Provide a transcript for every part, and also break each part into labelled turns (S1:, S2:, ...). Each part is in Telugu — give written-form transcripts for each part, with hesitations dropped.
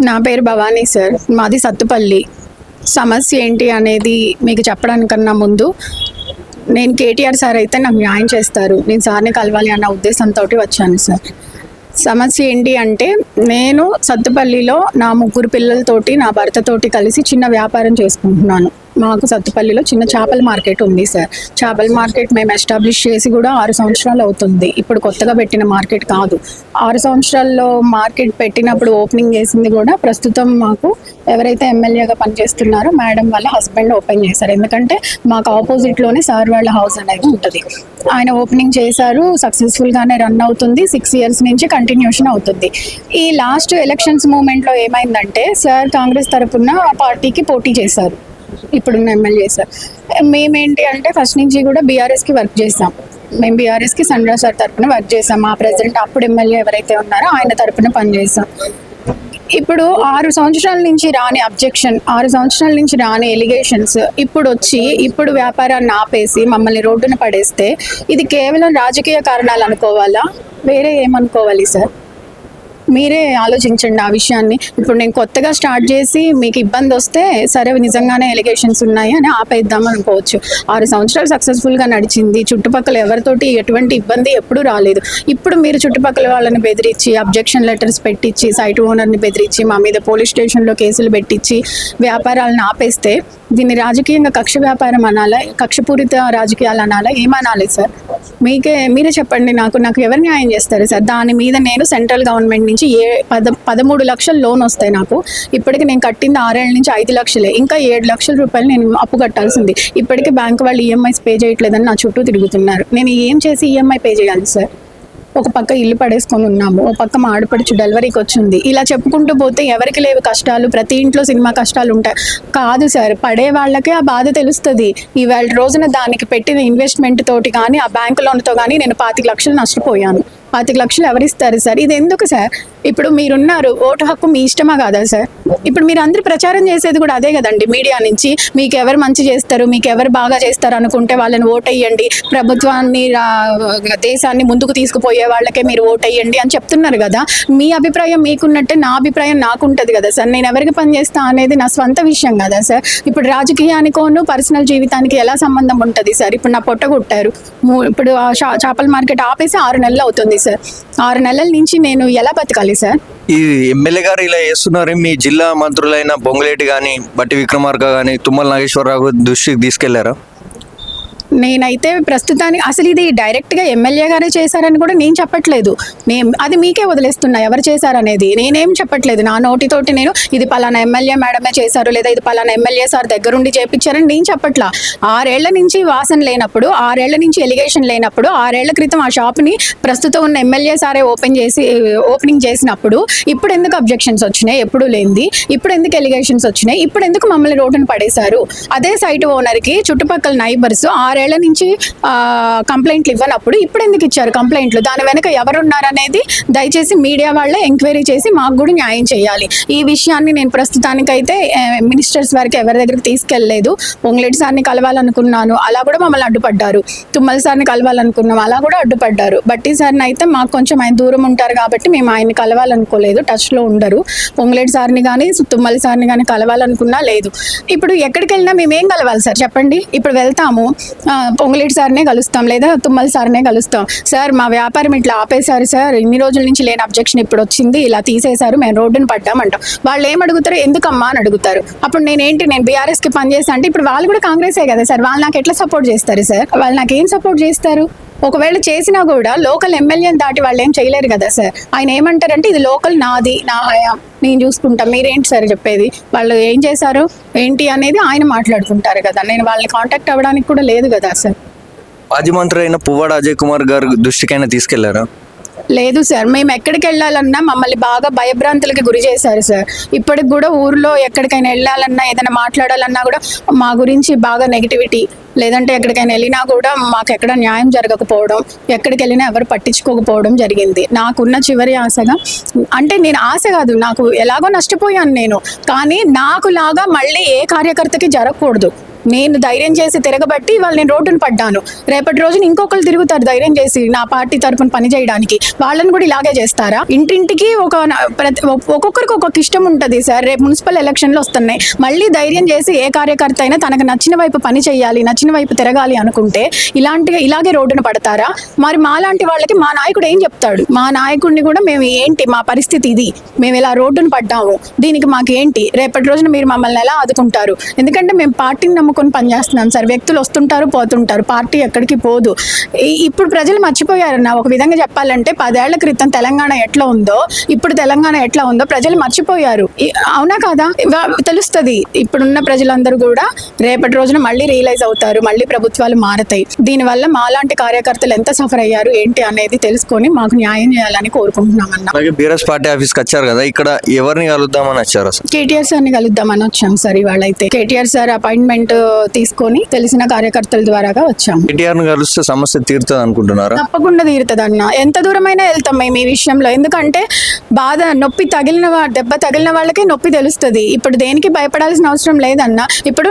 S1: నా పేరు భవానీ సార్. మాది సత్తుపల్లి. సమస్య ఏంటి అనేది మీకు చెప్పడానికన్నా ముందు, నేను కేటీఆర్ సార్ అయితే నాకు న్యాయం చేస్తారు, నేను సార్ని కలవాలి అన్న ఉద్దేశంతో వచ్చాను సార్. సమస్య ఏంటి అంటే, నేను సత్తుపల్లిలో నా 3 పిల్లలతోటి, నా భర్తతోటి కలిసి చిన్న వ్యాపారం చేసుకుంటున్నాను. మాకు సత్తుపల్లిలో చిన్న చేపల మార్కెట్ ఉంది సార్. చేపల మార్కెట్ మేము ఎస్టాబ్లిష్ చేసి కూడా 6 సంవత్సరాలు అవుతుంది. ఇప్పుడు కొత్తగా పెట్టిన మార్కెట్ కాదు. 6 సంవత్సరాల్లో మార్కెట్ పెట్టినప్పుడు ఓపెనింగ్ చేసింది కూడా ప్రస్తుతం మాకు ఎవరైతే ఎమ్మెల్యేగా పనిచేస్తున్నారో మేడం వాళ్ళ హస్బెండ్ ఓపెన్ చేశారు. ఎందుకంటే మాకు ఆపోజిట్లోనే సార్ వాళ్ళ హౌస్ అనేది ఉంటుంది. ఆయన ఓపెనింగ్ చేశారు, సక్సెస్ఫుల్గానే రన్ అవుతుంది. 6 ఇయర్స్ నుంచి కంటిన్యూషన్ అవుతుంది. ఈ లాస్ట్ ఎలక్షన్స్ మూమెంట్లో ఏమైందంటే, సార్ కాంగ్రెస్ తరఫున పార్టీకి పోటీ చేశారు ఇప్పుడున్న ఎమ్మెల్యే సార్. మేమేంటి అంటే ఫస్ట్ నుంచి కూడా బీఆర్ఎస్కి వర్క్ చేసాం. మేము బీఆర్ఎస్కి సండ్రా సార్ తరఫున వర్క్ చేసాం. మా ప్రెసిడెంట్ అప్పుడు ఎమ్మెల్యే ఎవరైతే ఉన్నారో ఆయన తరఫున పనిచేసాం. ఇప్పుడు 6 సంవత్సరాల నుంచి రాని అబ్జెక్షన్, 6 సంవత్సరాల నుంచి రాని ఎలిగేషన్స్ ఇప్పుడు వచ్చి ఇప్పుడు వ్యాపారాన్ని ఆపేసి మమ్మల్ని రోడ్డున పడేస్తే ఇది కేవలం రాజకీయ కారణాలు అనుకోవాలా, వేరే ఏమనుకోవాలి సార్? మీరే ఆలోచించండి ఆ విషయాన్ని. ఇప్పుడు నేను కొత్తగా స్టార్ట్ చేసి మీకు ఇబ్బంది వస్తే సరే నిజంగానే ఎలిగేషన్స్ ఉన్నాయి అని ఆపేద్దాం అనుకోవచ్చు. 6 సంవత్సరాలు సక్సెస్ఫుల్గా నడిచింది. చుట్టుపక్కల ఎవరితోటి ఎటువంటి ఇబ్బంది ఎప్పుడూ రాలేదు. ఇప్పుడు మీరు చుట్టుపక్కల వాళ్ళని బెదిరించి, అబ్జెక్షన్ లెటర్స్ పెట్టించి, సైట్ ఓనర్ని బెదిరించి, మా మీద పోలీస్ స్టేషన్లో కేసులు పెట్టించి వ్యాపారాలను ఆపేస్తే దీన్ని రాజకీయంగా కక్ష వ్యాపారం అనాలా, కక్షపూరిత రాజకీయాలు అనాలా, ఏమనాలి సార్? మీరే చెప్పండి. నాకు ఎవరు న్యాయం చేస్తారు సార్? దాని మీద నేను సెంట్రల్ గవర్నమెంట్ నుంచి 13 లక్షల లోన్ వస్తాయి నాకు. ఇప్పటికి నేను కట్టింది 6 ఏళ్ళ నుంచి 5 లక్షలే. ఇంకా 7 లక్షల రూపాయలు నేను అప్పు కట్టాల్సింది. ఇప్పటికీ బ్యాంక్ వాళ్ళు ఈఎంఐస్ పే చేయట్లేదని నా చుట్టూ తిరుగుతున్నారు. నేను ఏం చేసి ఈఎంఐ పే చేయాలి సార్? ఒక పక్క ఇల్లు పడేసుకొని ఉన్నాము, ఒక పక్క మా ఆడపడుచు డెలివరీకి వచ్చింది. ఇలా చెప్పుకుంటూ పోతే ఎవరికి లేవు కష్టాలు? ప్రతి ఇంట్లో సినిమా కష్టాలు ఉంటాయి. కాదు సార్, పడే వాళ్ళకే ఆ బాధ తెలుస్తుంది. ఇవాళ రోజున దానికి పెట్టిన ఇన్వెస్ట్మెంట్ తోటి కానీ, ఆ బ్యాంకు లోన్తో కానీ నేను 25 లక్షలు నష్టపోయాను. 25 లక్షలు ఎవరిస్తారు సార్? ఇది ఎందుకు సార్? ఇప్పుడు మీరున్నారు, ఓటు హక్కు మీ ఇష్టమా కాదా సార్? ఇప్పుడు మీరు అందరూ ప్రచారం చేసేది కూడా అదే కదండి మీడియా నుంచి. మీకు ఎవరు మంచి చేస్తారు, మీకు ఎవరు బాగా చేస్తారు అనుకుంటే వాళ్ళని ఓటేయండి, ప్రభుత్వాన్ని దేశాన్ని ముందుకు తీసుకుపోయే వాళ్ళకే మీరు ఓటేయండి అని చెప్తున్నారు కదా. మీ అభిప్రాయం మీకున్నట్టే నా అభిప్రాయం నాకుంటుంది కదా సార్. నేను ఎవరికి పనిచేస్తా అనేది నా స్వంత విషయం కదా సార్. ఇప్పుడు రాజకీయానికోను పర్సనల్ జీవితానికి ఎలా సంబంధం ఉంటుంది సార్? ఇప్పుడు నా పొట్ట కొట్టారు, ఇప్పుడు చేపల మార్కెట్ ఆపేసి 6 నెలలు అవుతుంది సార్. 6 నెలల నుంచి నేను ఎలా బతకాలి సార్?
S2: ఈ ఎమ్మెల్యే గారు ఇలా చేస్తున్నారు, మీ జిల్లా మంత్రులైన బొంగులేటి కానీ, బట్టి విక్రమార్క కానీ, తుమ్మల నాగేశ్వరరావు దృష్టికి తీసుకెళ్లారా?
S1: నేనైతే ప్రస్తుతానికి అసలు ఇది డైరెక్ట్గా ఎమ్మెల్యే గారే చేశారని కూడా నేను చెప్పట్లేదు. అది మీకే వదిలేస్తున్నా ఎవరు చేశారనేది. నేనేం చెప్పట్లేదు. నా నోటితోటి నేను ఇది పలానా ఎమ్మెల్యే మేడమే చేశారు, లేదా ఇది పలానా ఎమ్మెల్యే సార్ దగ్గరుండి చేపించారని నేను చెప్పట్లా. 6 ఏళ్ల నుంచి వాసన లేనప్పుడు, 6 ఏళ్ల నుంచి ఎలిగేషన్ లేనప్పుడు, 6 ఏళ్ల క్రితం ఆ షాప్ని ప్రస్తుతం ఉన్న ఎమ్మెల్యే సారే ఓపెనింగ్ చేసినప్పుడు ఇప్పుడు ఎందుకు అబ్జెక్షన్స్ వచ్చినాయి? ఎప్పుడు లేనిది ఇప్పుడు ఎందుకు ఎలిగేషన్స్ వచ్చినాయి? ఇప్పుడు ఎందుకు మమ్మల్ని రోడ్డును పడేశారు? అదే సైట్ ఓనర్కి చుట్టుపక్కల నైబర్స్ 6 ఏళ్ల నుంచి కంప్లైంట్లు ఇవ్వనప్పుడు ఇప్పుడు ఎందుకు ఇచ్చారు కంప్లైంట్లు? దాని వెనక ఎవరున్నారనేది దయచేసి మీడియా వాళ్ళే ఎంక్వైరీ చేసి మాకు కూడా న్యాయం చేయాలి. ఈ విషయాన్ని నేను ప్రస్తుతానికైతే మినిస్టర్స్ వరకు ఎవరి దగ్గరికి తీసుకెళ్ళలేదు. పొంగులేటి సార్ని కలవాలనుకున్నాను, అలా కూడా మమ్మల్ని అడ్డుపడ్డారు. తుమ్మల సార్ని కలవాలనుకున్నాం, అలా కూడా అడ్డుపడ్డారు. బట్టి సార్ని అయితే మాకు కొంచెం ఆయన దూరం ఉంటారు కాబట్టి మేము ఆయన్ని కలవాలనుకోలేదు, టచ్లో ఉండరు. పొంగులేటి సార్ని కానీ తుమ్మల సార్ని కానీ కలవాలనుకున్నా లేదు. ఇప్పుడు ఎక్కడికి వెళ్ళినా మేమేం కలవాలి సార్ చెప్పండి? ఇప్పుడు వెళ్తాము, పొంగులేటి సార్నే కలుస్తాం, లేదా తుమ్మల సార్నే కలుస్తాం. సార్ మా వ్యాపారం ఇట్లా ఆపేశారు సార్, ఇన్ని రోజుల నుంచి లేని అబ్జెక్షన్ ఇప్పుడు వచ్చింది, ఇలా తీసేశారు, మేము రోడ్డును పడ్డామంటాం. వాళ్ళు ఏమడుగుతారు? ఎందుకమ్మా అని అడుగుతారు. అప్పుడు నేను బీఆర్ఎస్కి పనిచేస్తా అంటే ఇప్పుడు వాళ్ళు కూడా కాంగ్రెసే కదా సార్. వాళ్ళు నాకు ఎట్లా సపోర్ట్ చేస్తారు సార్? వాళ్ళు నాకేం సపోర్ట్ చేస్తారు? ఒకవేళ చేసినా కూడా లోకల్ ఎమ్మెల్యేని దాటి వాళ్ళు ఏం చేయలేరు కదా సార్. ఆయన ఏమంటారంటే ఇది లోకల్ నాది, నా హయాం, నేను చూసుకుంటాం, మీరేంటి సార్ చెప్పేది? వాళ్ళు ఏం చేశారు ఏంటి అనేది ఆయన మాట్లాడుకుంటారు కదా. నేను వాళ్ళని కాంటాక్ట్ అవ్వడానికి కూడా లేదు కదా సార్.
S2: మాజీ మంత్రి అయిన పువ్వాడ అజయ్ కుమార్ గారు దృష్టికైనా తీసుకెళ్లారా?
S1: లేదు సార్, మేము ఎక్కడికి వెళ్ళాలన్నా మమ్మల్ని బాగా భయభ్రాంతులకి గురి చేశారు సార్. ఇప్పటికి కూడా ఊర్లో ఎక్కడికైనా వెళ్ళాలన్నా, ఏదైనా మాట్లాడాలన్నా కూడా మా గురించి బాగా నెగిటివిటీ, లేదంటే ఎక్కడికైనా వెళ్ళినా కూడా మాకు ఎక్కడ న్యాయం జరగకపోవడం, ఎక్కడికి వెళ్ళినా ఎవరు పట్టించుకోకపోవడం జరిగింది. నాకున్న చివరి ఆశగా, అంటే నేను ఆశ కాదు, నాకు ఎలాగో నష్టపోయాను నేను, కానీ నాకు లాగా మళ్ళీ ఏ కార్యకర్తకి జరగకూడదు. నేను ధైర్యం చేసి తిరగబట్టి వాళ్ళు నేను రోడ్డును పడ్డాను. రేపటి రోజున ఇంకొకరు తిరుగుతారు ధైర్యం చేసి నా పార్టీ తరపున పని చేయడానికి, వాళ్ళని కూడా ఇలాగే చేస్తారా? ఇంటింటికి ఒక్కొక్కరికి ఒక్కొక్క ఇష్టం ఉంటుంది సార్. రేపు మున్సిపల్ ఎలక్షన్లు వస్తున్నాయి, మళ్ళీ ధైర్యం చేసి ఏ కార్యకర్త అయినా తనకు నచ్చిన వైపు పని చేయాలి, నచ్చిన వైపు తిరగాలి అనుకుంటే ఇలాగే రోడ్డున పడతారా? మరి మాలాంటి వాళ్ళకి మా నాయకుడు ఏం చెప్తాడు? మా నాయకుడిని కూడా మేము ఏంటి మా పరిస్థితి ఇది, మేము ఇలా రోడ్డున పడ్డాము, దీనికి మాకేంటి, రేపటి రోజున మీరు మమ్మల్ని ఎలా ఆదుకుంటారు? ఎందుకంటే మేము పార్టీని నమ్ముకొని పనిచేస్తున్నాం సార్. వ్యక్తులు వస్తుంటారు పోతుంటారు, పార్టీ ఎక్కడికి పోదు. ఇప్పుడు ప్రజలు మర్చిపోయారన్న ఒక విధంగా చెప్పాలంటే 10 ఏళ్ల క్రితం తెలంగాణ ఎట్లా ఉందో ఇప్పుడు తెలంగాణ ఎట్లా ఉందో ప్రజలు మర్చిపోయారు. అవునా కాదా? తెలుస్తుంది. ఇప్పుడున్న ప్రజలందరూ కూడా రేపటి రోజున మళ్ళీ రియలైజ్ అవుతారు, మళ్ళీ ప్రభుత్వాలు మారతాయి. దీనివల్ల మాలాంటి కార్యకర్తలు ఎంత సఫర్ అయ్యారు ఏంటి అనేది తెలుసుకొని మాకు న్యాయం చేయాలని కోరుకుంటున్నాం అన్న.
S2: అలాగే బీఆర్ఎస్ పార్టీ ఆఫీస్కి వచ్చారు కదా, ఇక్కడ ఎవరిని కలుద్దామని వచ్చారు అసలు?
S1: కేటీఆర్ సార్ని కలుద్దామని వచ్చాం సార్. ఇవాళ అయితే కేటీఆర్ సార్ అపాయింట్మెంట్ తీసుకొని తెలిసిన కార్యకర్తల ద్వారాగా వచ్చాము.
S2: కేటీఆర్ ని కలిస్తే సమస్య తీరుతుంది అనుకుంటున్నారా?
S1: తప్పకుండా తీరుతుంది అన్న. ఎంత దూరమైనా వెళ్తాం మేము ఈ విషయంలో. ఎందుకంటే బాధ నొప్పి దెబ్బ తగిలిన వాళ్ళకే నొప్పి తెలుస్తుంది. ఇప్పుడు దేనికి భయపడాల్సిన అవసరం లేదన్నా. ఇప్పుడు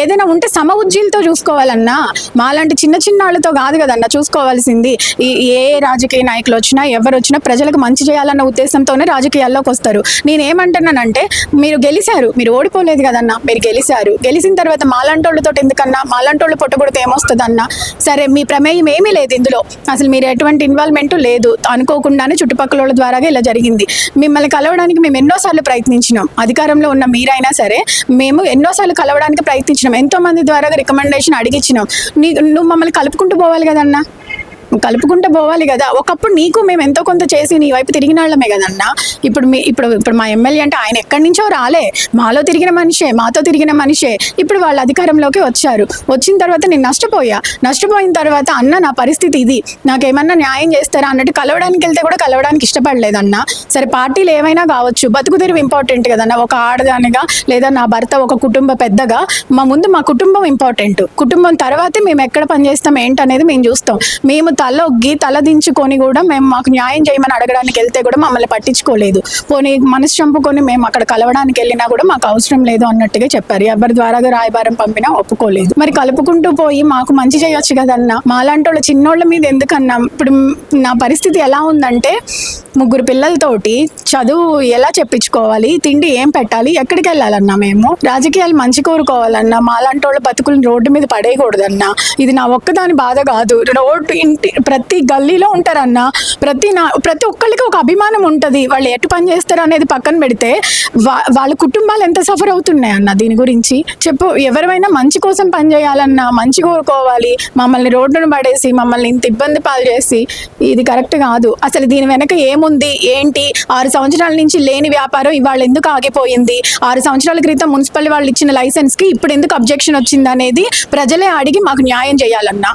S1: ఏదైనా ఉంటే సమ ఉజ్జీలతో చూసుకోవాలన్నా, మాలాంటి చిన్న చిన్న వాళ్ళతో కాదు కదన్నా చూసుకోవాల్సింది. ఏ రాజకీయ నాయకులు వచ్చినా ఎవరు వచ్చినా ప్రజలకు మంచి చేయాలన్న ఉద్దేశంతోనే రాజకీయాల్లోకి వస్తారు. నేనేమంటున్నానంటే మీరు గెలిచారు, మీరు ఓడిపోలేదు కదన్నా, మీరు గెలిచారు. గెలిచిన తర్వాత మాలాంటి వాళ్ళతో ఎందుకన్నా, మాలాంటి వాళ్ళు పొట్టగొడితే ఏమొస్తుంది అన్నా? సరే మీ ప్రమేయం ఏమీ లేదు ఇందులో, అసలు మీరు ఎటువంటి ఇన్వాల్వ్మెంట్ లేదు, అనుకోకుండానే చుట్టుపక్కల వాళ్ళ ద్వారాగా ఇలా జరిగింది. మిమ్మల్ని కలవడానికి మేము ఎన్నోసార్లు ప్రయత్నించినాం. అధికారంలో ఉన్న మీరైనా సరే మేము ఎన్నోసార్లు కలవడానికి ప్రయత్నించినాం. ఎంతో మంది ద్వారా రికమెండేషన్ అడిగించినాం. నువ్వు మమ్మల్ని కలుపుకుంటూ పోవాలి కదన్నా, కలుపుకుంటూ పోవాలి కదా. ఒకప్పుడు నీకు మేము ఎంతో కొంత చేసి నీ వైపు తిరిగిన వాళ్ళమే కదన్నా. ఇప్పుడు మా ఎమ్మెల్యే అంటే ఆయన ఎక్కడి నుంచో రాలే, మాలో తిరిగిన మనిషే, మాతో తిరిగిన మనిషే. ఇప్పుడు వాళ్ళ అధికారంలోకి వచ్చారు. వచ్చిన తర్వాత నేను నష్టపోయిన తర్వాత అన్న నా పరిస్థితి ఇది, నాకేమన్నా న్యాయం చేస్తారా అన్నట్టు కలవడానికి వెళ్తే కూడా కలవడానికి ఇష్టపడలేదన్నా. సరే పార్టీలు ఏమైనా కావచ్చు, బతుకు తెరువు ఇంపార్టెంట్ కదన్నా. ఒక ఆడదానిగా లేదా నా భర్త ఒక కుటుంబ పెద్దగా మా కుటుంబం ఇంపార్టెంట్. కుటుంబం తర్వాతే మేము ఎక్కడ పనిచేస్తాం ఏంటనేది మేము చూస్తాం. మేము తల దించుకొని కూడా మేము మాకు న్యాయం చేయమని అడగడానికి వెళ్తే కూడా మమ్మల్ని పట్టించుకోలేదు. పోనీ మనసు చంపుకొని మేము అక్కడ కలవడానికి వెళ్ళినా కూడా మాకు అవసరం లేదు అన్నట్టుగా చెప్పారు. ఎవరి ద్వారా రాయబారం పంపినా ఒప్పుకోలేదు. మరి కలుపుకుంటూ పోయి మాకు మంచి చేయొచ్చు కదన్నా. మాలాంటి వాళ్ళ చిన్నోళ్ళ మీద ఎందుకన్నా? ఇప్పుడు నా పరిస్థితి ఎలా ఉందంటే 3 పిల్లలతోటి చదువు ఎలా చెప్పించుకోవాలి, తిండి ఏం పెట్టాలి, ఎక్కడికి వెళ్ళాలన్నా? మేము రాజకీయాలు మంచి కోరుకోవాలన్నా, మాలాంటి వాళ్ళ బతుకులను రోడ్డు మీద పడేయకూడదన్నా. ఇది నా ఒక్కదాని బాధ కాదు. ప్రతి గల్లీలో ఉంటారన్నా. ప్రతి ఒక్కరికి ఒక అభిమానం ఉంటుంది. వాళ్ళు ఎటు పని చేస్తారు అనేది పక్కన పెడితే వాళ్ళ కుటుంబాలు ఎంత సఫర్ అవుతున్నాయి అన్న. దీని గురించి చెప్పు. ఎవరైనా మంచి కోసం పని చేయాలన్నా, మంచి కోరుకోవాలి. మమ్మల్ని రోడ్డును పడేసి మమ్మల్ని ఇంత ఇబ్బంది పాలు చేసి ఇది కరెక్ట్ కాదు. అసలు దీని వెనక ఏముంది ఏంటి? 6 సంవత్సరాల నుంచి లేని వ్యాపారం ఇవాళ ఎందుకు ఆగిపోయింది? 6 సంవత్సరాల క్రితం మున్సిపల్ వాళ్ళు ఇచ్చిన లైసెన్స్ కి ఇప్పుడు ఎందుకు అబ్జెక్షన్ వచ్చింది అనేది ప్రజలే అడిగి మాకు న్యాయం చేయాలన్నా.